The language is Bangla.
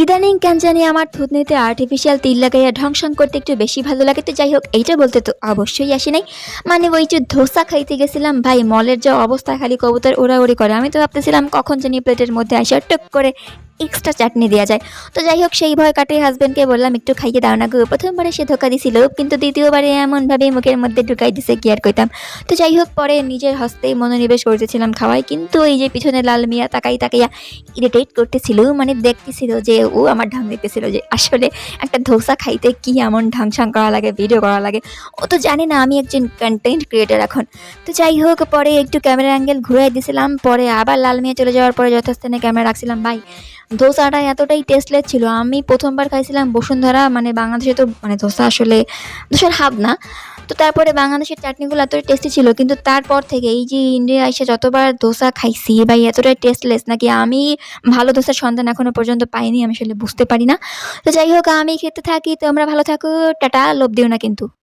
ইদানিং কেন জানি আমার থুতনিতে আর্টিফিশিয়াল তিল লাগাইয়া ঢংসং করতে একটু বেশি ভালো লাগে। তো যাই হোক, এইটা বলতে তো অবশ্যই আসি নাই। মানে ওই যে ধোসা খাইতে গেছিলাম ভাই, মলের যে অবস্থা, খালি কবুতর উড়াউড়ি করে। আমি তো ভাবতেছিলাম কখন জানি প্লেটের মধ্যে আসা টুক করে এক্সট্রা চাটনি দেওয়া যায়। তো যাই হোক, সেই ভয় কাটিয়ে হাজবেন্ডকে বললাম একটু খাইয়ে দাও না গো। প্রথমবারে সে ধোকা দিছিল, কিন্তু দ্বিতীয়বারে এমনভাবে মুখের মধ্যে ঢুকাই দিছে কি আর কইতাম। তো যাই হোক, পরে নিজের হস্তেই মনোনিবেশ করতেছিলাম খাওয়াই, কিন্তু এই যে পিছনে লাল মিয়া তাকাই তাকাইয়া ইরিটেট করতেছিল, মানে দেখতেছিল যে ও আমার ঢং দেখতেছিল যে আসলে একটা ধোসা খাইতে কি এমন ঢংসাং করা লাগে, ভিডিও করা লাগে। ও তো জানে না আমি একজন কন্টেন্ট ক্রিয়েটার এখন। তো যাই হোক, পরে একটু ক্যামেরা অ্যাঙ্গেল ঘুরাই দিয়েছিলাম, পরে আবার লাল মিয়া চলে যাওয়ার পরে যথাস্থানে ক্যামেরা রাখছিলাম। ভাই, ধোসাটা এতটাই টেস্টলেস ছিল। আমি প্রথমবার খাইছিলাম বসুন্ধরা, মানে বাংলাদেশে তো মানে ধোসা আসলে ধোসার হাব না। তো তারপরে বাংলাদেশের চাটনিগুলো এতটাই টেস্টি ছিল, কিন্তু তারপর থেকে এই যে ইন্ডিয়া এসে যতবার ধোসা খাইছি ভাই, এতটাই টেস্টলেস নাকি আমি ভালো ধোসার সন্ধান এখনো পর্যন্ত পাইনি, আমি আসলে বুঝতে পারি না। তো যাই হোক, আমি খেতে থাকি, তোমরা ভালো থাকো, টাটা, লোভ দিও না কিন্তু।